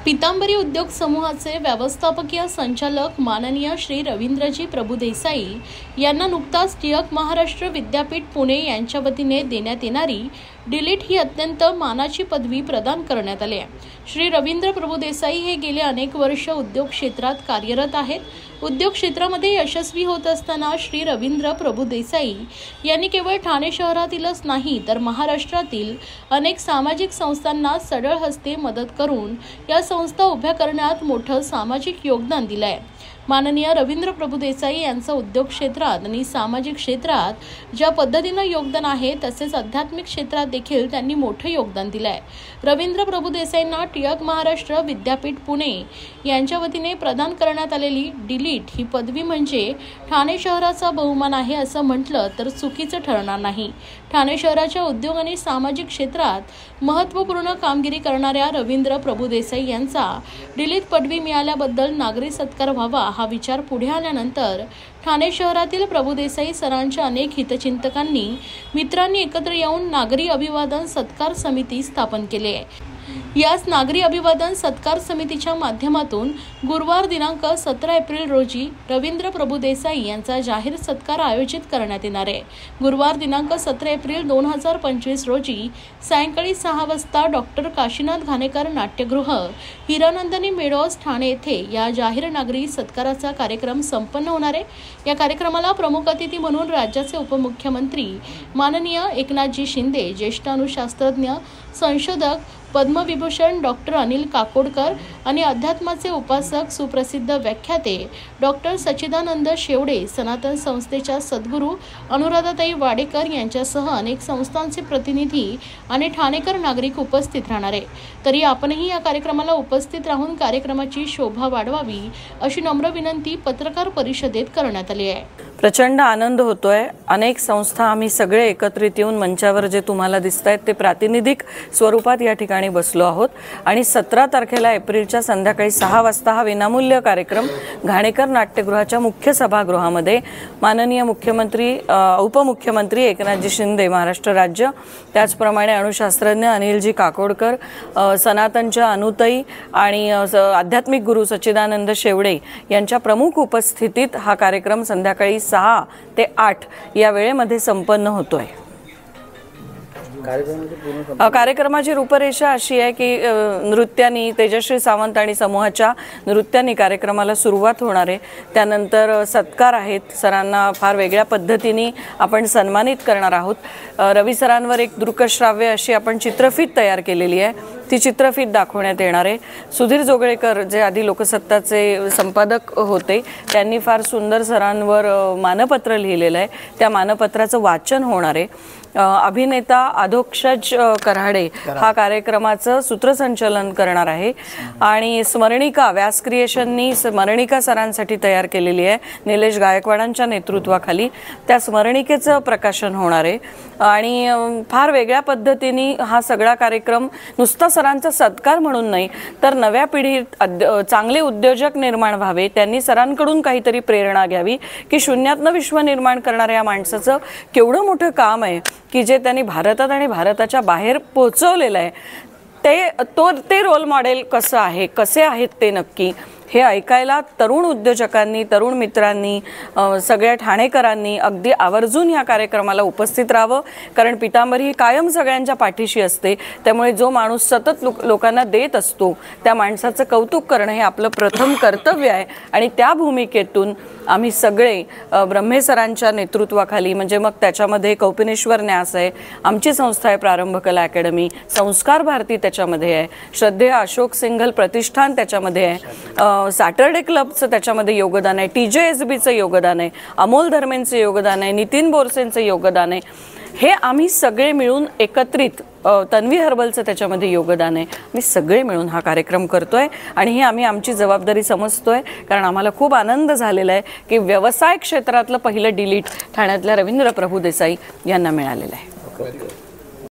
पीतांबरी उद्योग समूहाचे व्यवस्थापकीय संचालक माननीय श्री रवींद्रजी प्रभुदेसाई यांना नुकताच टिळक महाराष्ट्र विद्यापीठ पुणे यांच्या वतीने देण्यात येणारी डिलीट ही अत्यंत मानाची पदवी प्रदान करण्यात आली आहे। श्री रवींद्र प्रभुदेसाई हे गेले अनेक वर्ष उद्योग क्षेत्रात कार्यरत आहेत। उद्योग क्षेत्रामध्ये यशस्वी होत असताना श्री रवींद्र प्रभुदेसाई यांनी केवळ ठाणे शहरातीलच नाही तर महाराष्ट्रातील अनेक सामाजिक संस्थांना सढळ हस्ते मदत करून या संस्था उभ्या करण्यात मोठं सामाजिक योगदान दिलं आहे। माननीय रवींद्र प्रभुदेसाई यांचं उद्योग क्षेत्रात आणि सामाजिक क्षेत्रात ज्या पद्धतीने योगदान आहे तसेच आध्यात्मिक क्षेत्रात देखील त्यांनी मोठं योगदान दिलं आहे। रवींद्र प्रभुदेसाईंना टिळक महाराष्ट्र विद्यापीठ पुणे यांच्या वतीने प्रदान करण्यात आलेली डिलीट ही पदवी म्हणजे ठाणे शहराचा बहुमान आहे असं म्हटलं तर चुकीचं ठरणार नाही। ठाणे शहराच्या उद्योग आणि सामाजिक क्षेत्रात महत्त्वपूर्ण कामगिरी करणाऱ्या रवींद्र प्रभुदेसाई यांचा डिलीट पदवी मिळाल्याबद्दल नागरी सत्कार व्हावा हा विचार पुढे आल्यानंतर ठाणे शहरातील प्रभुदेसाई सरांच्या अनेक हितचिंतकांनी मित्रांनी एकत्र येऊन नागरी अभिवादन सत्कार समिती स्थापन केली आहे। याच नागरी अभिवादन सत्कार समितीच्या माध्यमातून गुरुवार दिनांक 17 एप्रिल रोजी रवींद्र प्रभुदेसाई यांचा जाहीर सत्कार आयोजित करण्यात येणार आहे। गुरुवार दिनांक 17 एप्रिल 2025 रोजी सायंकाळी 6 वाजता डॉक्टर काशीनाथ घाणेकर नाट्यगृह हिरानंदिनी मेडोज ठाणे येथे या जाहीर नागरी सत्काराचा कार्यक्रम संपन्न होणार आहे। या कार्यक्रमाला प्रमुख अतिथी म्हणून राज्याचे उपमुख्यमंत्री माननीय एकनाथजी शिंदे, ज्येष्ठ अणुशास्त्रज्ञ संशोधक पद्मविभूषण डॉक्टर अनिल काकोडकर आणि अध्यात्माचे उपासक सुप्रसिद्ध व्याख्याते डॉक्टर सच्चिदानंद शेवडे, सनातन संस्थेच्या सद्गुरू अनुराधाताई वाडेकर यांच्यासह अनेक संस्थांचे प्रतिनिधी आणि ठाणेकर नागरिक उपस्थित राहणार आहे। तरी आपणही या कार्यक्रमाला उपस्थित राहून कार्यक्रमाची शोभा वाढवावी अशी नम्र विनंती पत्रकार परिषदेत करण्यात आली आहे। प्रचंड आनंद होतोय। अनेक संस्था आम्ही सगळे एकत्रित येऊन मंचावर जे तुम्हाला दिसतायत ते प्रातिनिधिक स्वरूपात या ठिकाणी बसलो आहोत आणि 17 तारखेला एप्रिलच्या संध्याकाळी 6 वाजता हा विनामूल्य कार्यक्रम घाणेकर नाट्यगृहाच्या मुख्य सभागृहामध्ये माननीय मुख्यमंत्री उपमुख्यमंत्री एकनाथजी शिंदे महाराष्ट्र राज्य, त्याचप्रमाणे अणुशास्त्रज्ञ अनिलजी काकोडकर, सनातनच्या अनुताई आणि आध्यात्मिक गुरु सच्चिदानंद शेवडे यांच्या प्रमुख उपस्थितीत हा कार्यक्रम संध्याकाळी 6 ते 8 या वेळेमध्ये संपन्न होतोय। कार्यक्रमाची रूपरेषा अशी आहे की नृत्यांनी तेजश्री सावंत आणि समूहाच्या नृत्यांनी कार्यक्रमाला सुरुवात होणार आहे। त्यानंतर सत्कार आहेत, सरांना फार वेगळ्या पद्धतीने आपण सन्मानित करणार आहोत। रवी सरांवर एक दृकश्राव्य अशी आपण चित्रफीत तयार केलेली आहे, ती चित्रफीत दाखवण्यात येणार आहे। सुधीर जोगळेकर जे आधी लोकसत्ताचे संपादक होते त्यांनी फार सुंदर सरांवर मानपत्र लिहिलेलं आहे, त्या मानपत्राचं वाचन होणार आहे। अभिनेता अधोक्षज कराडे हा कार्यक्रमाचं सूत्रसंचालन करणार आहे आणि स्मरणिका व्यास क्रिएशननी स्मरणिका सरांसाठी तयार केलेली आहे निलेश गायकवाडांच्या नेतृत्वाखाली, त्या स्मरणिकेचं प्रकाशन होणार आहे आणि फार वेगळ्या पद्धतीने हा सगळा कार्यक्रम नुसता सरांचा सत्कार म्हणून नाही तर नव्या पिढीत चांगले उद्योजक निर्माण व्हावे, त्यांनी सरांकडून काहीतरी प्रेरणा घ्यावी की शून्यातनं विश्व निर्माण करणाऱ्या या माणसाचं केवढं मोठं काम आहे की जे त्यांनी भारतात आणि भारताच्या बाहेर पोहोचवलेलं आहे, ते रोल मॉडेल कसं आहे, कसे आहेत ते नक्की हे ऐकायला तरुण उद्योजकांनी, तरुण मित्रांनी, सगळ्या ठाणेकरांनी अगदी आवर्जून या कार्यक्रमाला उपस्थित राहावं। कारण पीतांबरी ही कायम सगळ्यांच्या पाठीशी असते, त्यामुळे जो माणूस सतत लोकांना देत असतो त्या माणसाचं कौतुक करणं हे आपलं प्रथम कर्तव्य आहे आणि त्या भूमिकेतून आम्ही सगळे ब्रह्मेसरांच्या नेतृत्वाखाली, म्हणजे मग त्याच्यामध्ये कौपिनेश्वर न्यास आहे, आमची संस्था आहे प्रारंभ कला अकॅडमी, संस्कार भारती त्याच्यामध्ये आहे, श्रद्धेय अशोक सिंघल प्रतिष्ठान त्याच्यामध्ये आहे, सॅटरडे क्लबचं त्याच्यामध्ये योगदान आहे, TJSBचं योगदान आहे, अमोल धर्मेंचं योगदान आहे, नितीन बोरसेंचं योगदान आहे, हे आम्ही सगळे मिळून एकत्रित, तन्वी हर्बलचं त्याच्यामध्ये योगदान आहे, आम्ही सगळे मिळून हा कार्यक्रम करतोय आणि ही आम्ही आमची जबाबदारी समजतोय। कारण आम्हाला खूप आनंद झालेला आहे की व्यवसाय क्षेत्रातलं पहिलं डिलीट ठाण्यातल्या रवींद्र प्रभुदेसाई यांना मिळालेलं आहे।